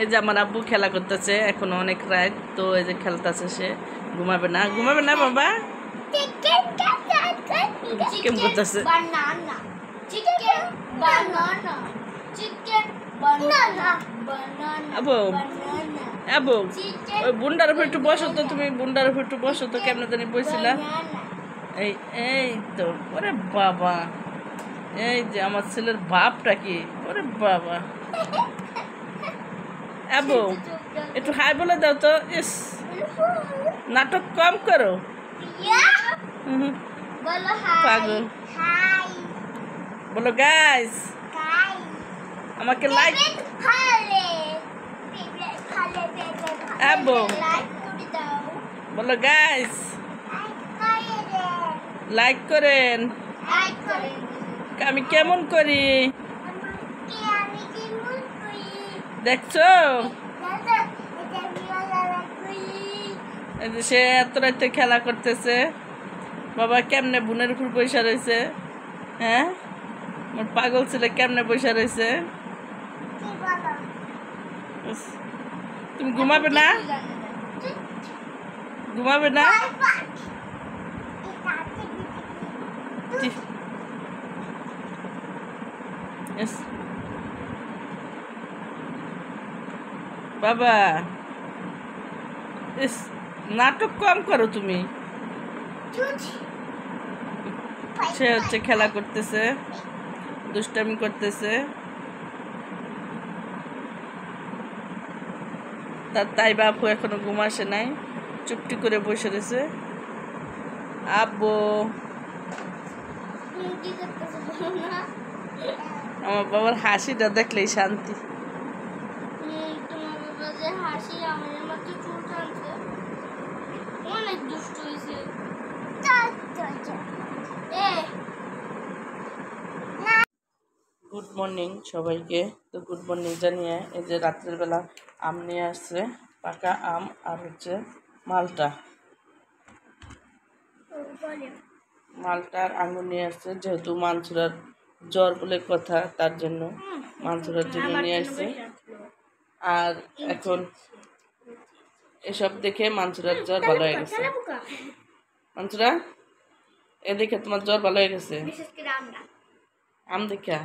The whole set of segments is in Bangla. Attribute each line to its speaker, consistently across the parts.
Speaker 1: এই যে আমার আব্বু খেলা করতেছে, এখনো অনেক রাত, তো এই যে খেলতেছে, সে ঘুমাবে না বাবা। কেমন করতেছে আবু আবু, ওই বুন্ডার উপর একটু বসো তো, তুমি বুন্ডার উপর একটু বসো তো, কেমন জানি বসছিলা। এই এই তো, ওরে বাবা, এই যে আমার ছেলের বাপটা কি, ওরে বাবা। আবু একটু হাই বলে দাও তো। ইস, নাটক কম করো, পাগল। বলো গাইস, আমাকে লাইক। আবু বলো গাইস, লাইক করেন। আমি কেমন করি দেখছো? সে এত রাতে খেলা করতেছে, বাবা কেমনে বোনের উপর বসে রয়েছে। হ্যাঁ, আমার পাগল ছেলে কেমনে বসে রয়েছে। তুমি ঘুমাবে না? ঘুমাবে না? বাবা ইস, নাটক কম করো তুমি। সে হচ্ছে খেলা করতেছে, দুষ্টামি করতেছে, তার তাই বাপু এখনো ঘুম আসে নাই, চুপটি করে বসে রয়েছে। আব্বু, আমার বাবার হাসিটা দেখলেই শান্তি। গুড মর্নিং সবাইকে। তো গুড মর্নিং জানিয়ে এই যে রাত্রের বেলা আম নিয়ে আসছে, পাকা আম আর হচ্ছে মালটা আর আঙুর নিয়ে আসছে, যেহেতু মানসুরার জ্বর বলে কথা, তার জন্য মানসুরার জন্য নিয়ে আসছে। আর এখন এসব দেখে মানসুরার জ্বর ভালো হয়ে গেছে। মানসুরা, এ দেখে তোমার জ্বর ভালো হয়ে গেছে? আম দেখা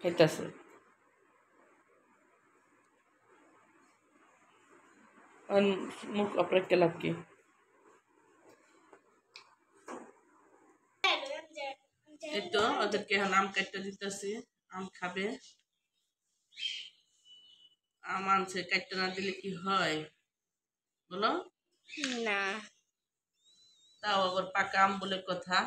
Speaker 1: খাইতেছে। মুখ অপরেক লাভ কি? এই তো ওদেরকে এখন আম কাটতে দিতেছি, আম খাবে। আম আনছে, কাটতে না দিলে কি হয় বলো না? তাও আবার পাকা আম বলে কথা।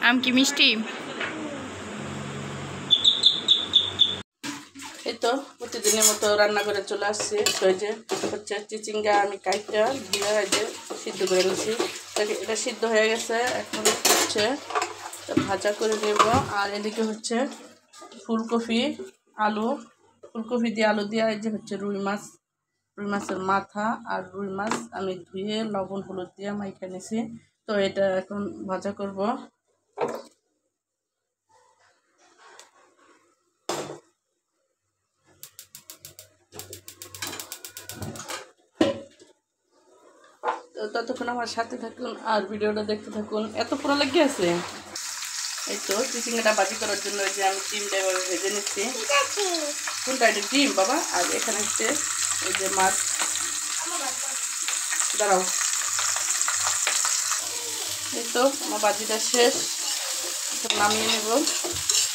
Speaker 1: আম কি মিষ্টি? এই তো প্রতিদিনের মতো রান্না করে চলে আসছি। ওই যে হচ্ছে চিচিঙ্গা আমি কাইটা ধুয়ে এই যে সিদ্ধ করে নিয়েছি, এটা সিদ্ধ হয়ে গেছে। এখন হচ্ছে ভাজা করে নেব। আর এদিকে হচ্ছে ফুলকপি দিয়ে আলু দিয়ে এই যে হচ্ছে রুই মাছের মাথা আর রুই মাছ আমি ধুয়ে লবণ হলুদ দিয়ে মাইখা নিয়েছি। তো এটা এখন ভাজা করব। ততক্ষণ আমার সাথে থাকুন আর ভিডিওটা দেখতে থাকুন। এত পুরো লেগে আছে। এই তো চিচিঙ্গাটা ভাজি করার জন্য যে আমি ডিমটা এভাবে ভেজে নিচ্ছি। কোনটা? এটা ডিম বাবা। আর এখানে হচ্ছে এই যে মাছ। দাঁড়াও, এই তো আমার ভাজিটা শেষ, নামিয়ে নেব।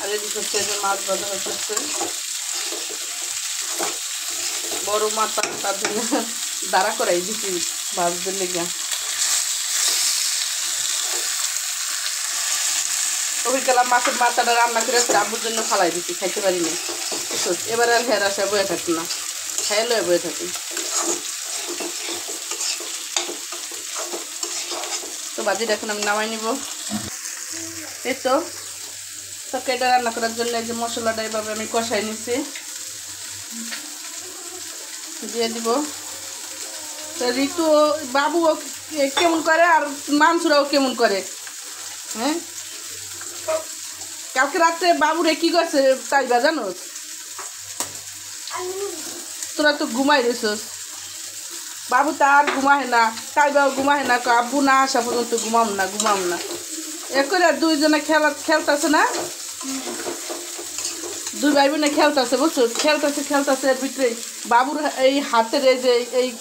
Speaker 1: আর এদিকে হচ্ছে যে মাছ ভাজা হচ্ছে, বড় মাথা, তার জন্য দাঁড়া করাই দিচ্ছি ভাজতে লেগে। ওইকালা মাছের মাথাটা রান্না করে আব্বুর জন্য ফালাই দিচ্ছি, খাইতে পারিনি। এবার আর হের আসা বয়ে থাকি না। খাইয়ে লয়ে বয়ে থাকি। তো ভাজিটা এখন আমি নামাই নিব। এই তো তরকারিটা রান্না করার জন্য এই যে মশলাটা এভাবে আমি কষাই নিছি, দিয়ে দিব। তো ঋতু বাবুও কেমন করে আর মাংসরাও কেমন করে। হ্যাঁ, কালকে রাত্রে বাবুরে কি করছে তাইবা জানো? তোরা তো ঘুমাই রয়েছস, বাবু তার ঘুমায় না, তাইবাও ঘুমায় না, আব্বু না আসা পর্যন্ত ঘুমাম না এ করে দুইজনে খেলতেছে না, দুই ভাই বোনে খেলতেছে বুঝছো, খেলতেছে এর ভিতরে বাবুর এই হাতের এই যে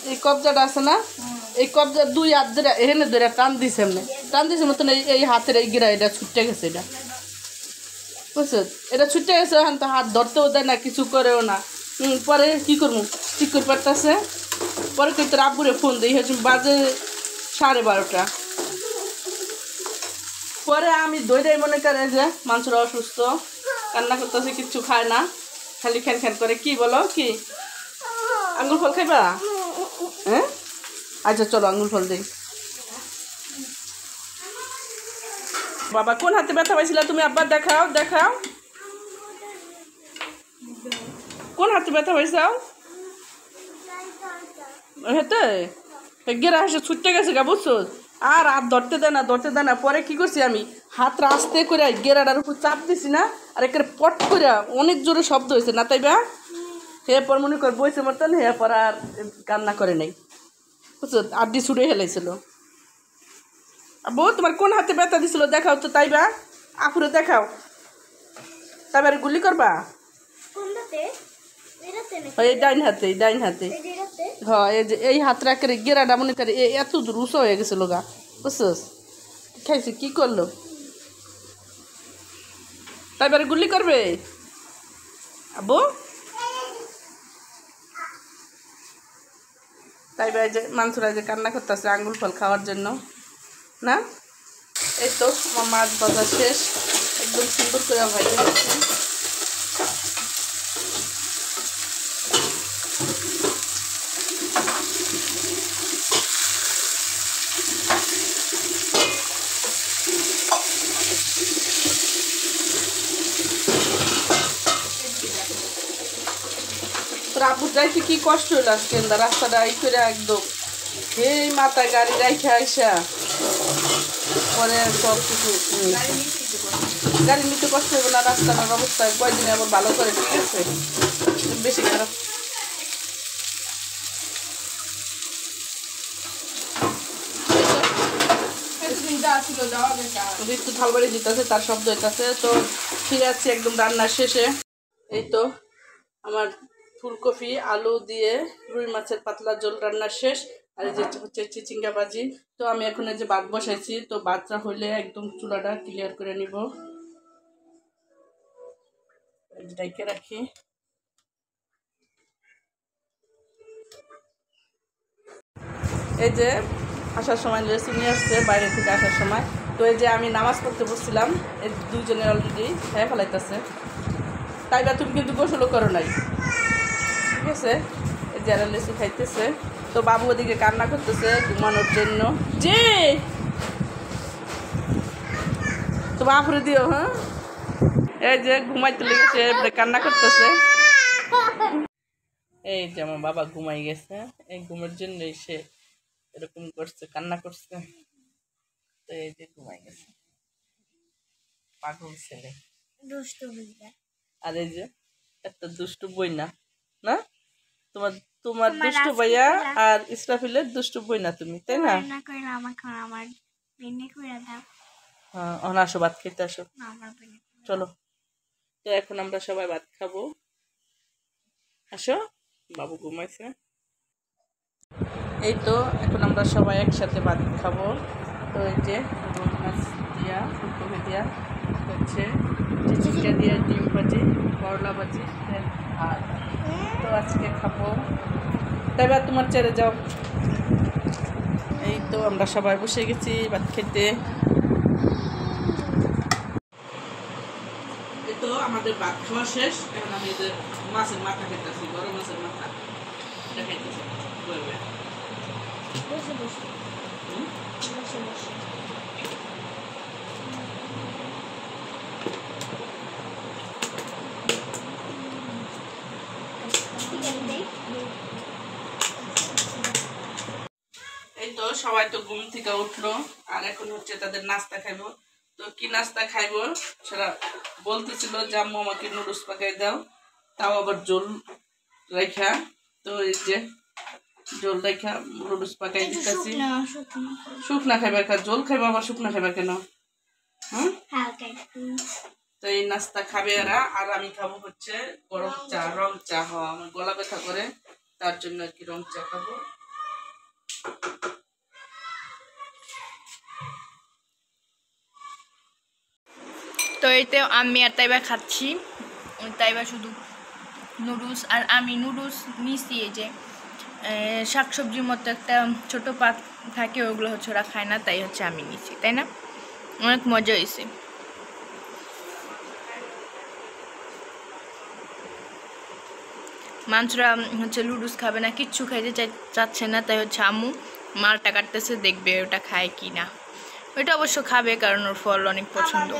Speaker 1: এই কবজাটা আছে না, এই কবজা দুই হাত ধরে এখানে ধরে টান দিছে মতন এই হাতের এই গিরা এটা ছুটে গেছে, এটা বুঝছো, এটা ছুটে গেছে। এখন তো হাত ধরতেও দেয় না, কিছু করেও না। পরে কি করবো, ঠিক করে পারতেছে। পরে কিন্তু আব্বুরে ফোন দিই, হচ্ছে বাজে 12:30। পরে আমি দইটাই মনে করে যে মানুষরা অসুস্থ, কান্না করতেছে, কিচ্ছু খায় না, খালি খ্যান করে। কি বলো, কি আঙ্গুল ফল খাইবা? হ্যাঁ, আচ্ছা চলো আঙ্গুল ফল দিই। বাবা কোন হাতে ব্যথা পাইছিল তুমি? আব্বা দেখাও, কোন হাতে ব্যথা পাইছাও? হেতে গেরা হাসে ছুটতে গেছে গা বুঝছো, আর হাত ধরতে দেয় না। পরে কি করছি আমি, হাত রাস্তে করে গেরাটার উপর চাপ দিছি না, আর একের পট করে অনেক জোরে শব্দ হয়েছে না, তাই বা এরপর মনে কর বইছে মতন, এরপর আর কান্না করে নাই বুঝছো, আড্ডি ছুড়ে হেলাইছিল। আব্বু তোমার কোন হাতে ব্যথা দিছিল দেখাও তো, তাই বা আপুরে দেখাও, তারপরে গুলি করবা। এই ডাইন হাতে হ্যাঁ, এই যে এই হাতটা করে গেরাটা মনে করে এত রুষ হয়ে গেছিল গা বুঝছস, খাইছি কি করলো, তারপরে গুলি করবে আব্বু। তাই বা যে মানুষরা যে কান্না করতেছে আঙ্গুল ফল খাওয়ার জন্য না। এই তো আমার মাছ ভাজা শেষ, একদম সুন্দর করে ভাজা হচ্ছে। আব্বু যাইতে কি কষ্ট হইল আজকে, রাস্তাটা এই করে একদম এই মাথায় গাড়ি রাইখে আইসা পরে সব কিছু গাড়ি নিতে কষ্ট হইব না। রাস্তাটার অবস্থা কয়দিনে আবার ভালো করে, ঠিক আছে, বেশি খারাপ। একটু থালবাড়ি দিতেছে, তার শব্দ হইতেছে। তো ফিরে যাচ্ছি একদম রান্নার শেষে। এই তো আমার ফুলকপি আলু দিয়ে রুই মাছের পাতলা ঝোল রান্না শেষ। আর এই যে হচ্ছে চিচিঙ্গা ভাজি। তো আমি এখন এই যে ভাত বসাইছি, তো ভাতটা হইলে একদম চুলাটা ক্লিয়ার করে নিব, ঢেকে রাখি। এই যে আসার সময় লেসু নিয়ে আসছে বাইরে থেকে আসার সময়। তো এই যে আমি নামাজ পড়তে বসছিলাম, এই দুইজনে অলরেডি খেয়ে ফেলাইতেছে। তাই বা তুমি কিন্তু গোসলও করো নাই, ঠিক আছে। এই যে লেসু খাইতেছে। তো বাবু ওদিকে কান্না করতেছে ঘুমানোর জন্য, যে তো বাপুরে দিও। হ্যাঁ, এই যে ঘুমাইতে লেগেছে, কান্না করতেছে। এই যে আমার বাবা ঘুমাই গেছে, এই ঘুমের জন্য সে এরকম করছে, কান্না করছে। তো এই যে ঘুমাই গেছে, পাগল ছেলে। আর এই যে একটা দুষ্টু বই না, না তোমার তোমার দুষ্টু ভাইয়া আর ইসরাফিলের দুষ্টু বই না তুমি, তাই না? হ্যাঁ, আসো ভাত খেতে আসো, চলো। তো এখন আমরা সবাই ভাত খাবো, আসো। বাবু ঘুমাইছে। এই তো এখন আমরা সবাই একসাথে ভাত খাবো। তো এই যে মাছ দিয়া, ফুলকপি দিয়া, হচ্ছে চিচিঙ্গা দিয়া, ডিম ভাজি, করলা ভাজি, আর তো আজকে খাবো। তাই বা তোমার ছেড়ে যাও। এই তো আমরা সবাই বসে গেছি ভাত খেতে। এই তো আমাদের ভাত খাওয়া শেষ। এখন আমি মাছের মাথা খেতেছি, বড় মাছের মাথা। দেখাইতেছে
Speaker 2: বসে বসে বসে বসে
Speaker 1: এই তো সবাই তো ঘুম থেকে উঠলো আর এখন হচ্ছে তাদের নাস্তা খাইবো তো কি নাস্তা খাইবো সেটা বলতেছিল যে আম্মু আমাকে নুডলস পাকাই দাও তাও আবার জল রেখা তো এই যে জল রেখা নুডলস পাকাই দিতেছি শুকনা খাইবার জল খাইবো আবার শুকনা খাইবার কেন হ্যাঁ তো এই নাস্তা খাবে এরা আর আমি খাবো হচ্ছে গরম চা রং চা হওয়া আমার গলা ব্যথা করে তার জন্য আর কি রং চা খাবো
Speaker 2: তো এইতে আমি আর তাইবা খাচ্ছি তাইবা শুধু নুডলস আর আমি নুডলস নিছি এই যে শাকসবজির মতো একটা ছোট পাত থাকে ওগুলো হচ্ছে ওরা খায় না তাই হচ্ছে আমি নিছি তাই না অনেক মজা হয়েছে মানুষরা হচ্ছে নুডলস খাবে না কিচ্ছু খাইতে চাচ্ছে না তাই হচ্ছে আম্মু মালটা কাটতেছে দেখবে ওটা খায় কি না ওইটা অবশ্য খাবে কারণ ওর ফল অনেক পছন্দ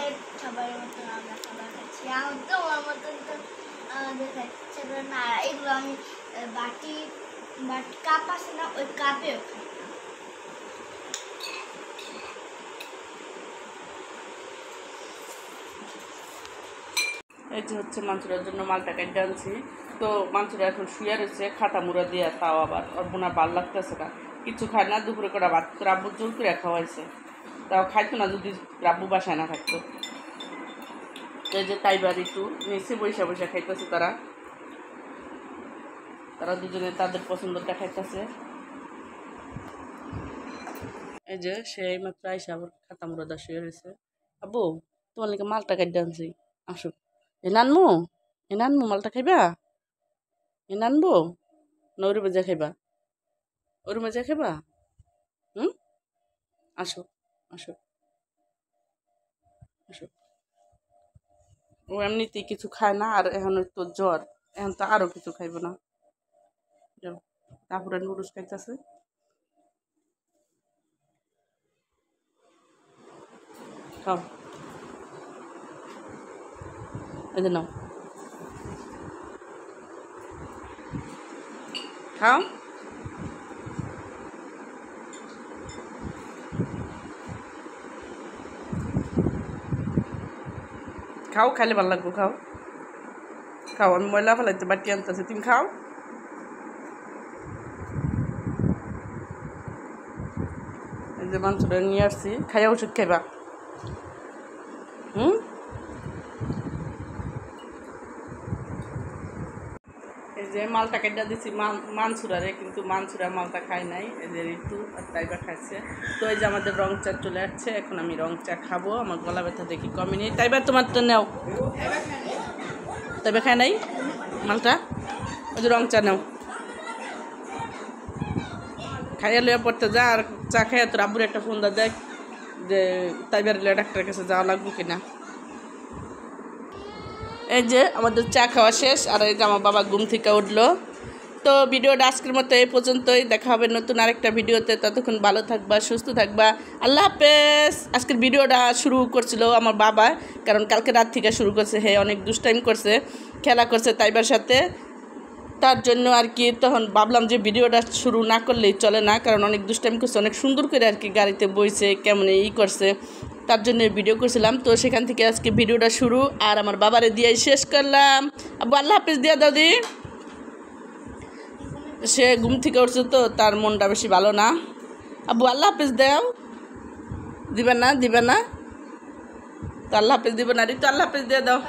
Speaker 1: এই যে হচ্ছে মাংসটার জন্য মালটা কেটে আনছি তো মাংসটা এখন শুয়ে রয়েছে খাটা মুড়া দিয়ে তাও আবার ওর বোনার ভাল লাগতেছে না কিছু খায় না দুপুরে করে ভাত রাব্বু জোর করে খাওয়াইছে তাও খাইতো না যদি রাব্বু বাসায় না থাকতো এই যে তাইবার একটু নিচে বৈশা বৈশা খাইতেছে তারা দুজনে তাদের পছন্দটা খাইতেছে এই যে সে এইমাত্র আইসা আবার খাতা মুড়া শুয়ে রয়েছে আব্বু তোমার লিখে মালটা কেটে আনছি আসো এ নানমু মালটা খাইবা এ নানবো না ওর মজা খাইবা আসো আসো আসো ও এমনিতেই কিছু খায় না আর এখন তো জ্বর এখন তো আরো কিছু খাইব না তারপরে নুডলস খাইতেছে খাও এই যে নাও খাও খাও খাইলে ভালো লাগবো খাও আমি ময়লা ফেলাইতে বাটি আনতেছি তুমি খাও এই যে মাংসটা নিয়ে আসছি খাইয়া ওষুধ খাইবা এই যে মালটা কেটে দিচ্ছি মানসুরারে কিন্তু মানসুরা মালটা খাই নাই এই যে ঋতু আর তাইবা খাইছে তো এই যে আমাদের রং চা চলে আসছে এখন আমি রং চা খাবো আমার গলা ব্যথা দেখি কমেনি তাইবা তোমার তো নেও তাইবা খায় নাই মালটা ওই যে রং চা নাও খাইয়া লইয়া পড়তে যা আর চা খাইয়া তোর আব্বুর একটা ফোন দা দেখ যে তাইবার ডাক্তারের কাছে যাওয়া লাগবো কিনা এই যে আমাদের চা খাওয়া শেষ আর এই যে আমার বাবা ঘুম থেকে উঠলো তো ভিডিওটা আজকের মতো এই পর্যন্তই দেখা হবে নতুন আরেকটা ভিডিওতে ততক্ষণ ভালো থাকবা সুস্থ থাকবা আল্লাহ হাফেজ আজকের ভিডিওটা শুরু করছিল আমার বাবা কারণ কালকে রাত থেকে শুরু করছে অনেক দুষ্টাইম করছে খেলা করছে তাইবার সাথে তার জন্য আর কি তখন ভাবলাম যে ভিডিওটা শুরু না করলেই চলে না কারণ অনেক দুষ্টাইম করছে অনেক সুন্দর করে আর কি গাড়িতে বইছে কেমন করছে তার জন্য ভিডিও করছিলাম তো সেখান থেকে আজকে ভিডিওটা শুরু আর আমার বাবারে দিয়ে শেষ করলাম আব্বু আল্লাহ হাফেজ দিয়া দাদি সে ঘুম থেকে উঠছে তো তার মনটা বেশি ভালো না আব্বু আল্লাহ হাফেজ দাও দিবে না তো আল্লাহ হাফেজ দিবে না ঋতু আল্লাহ হাফেজ দিয়ে দাও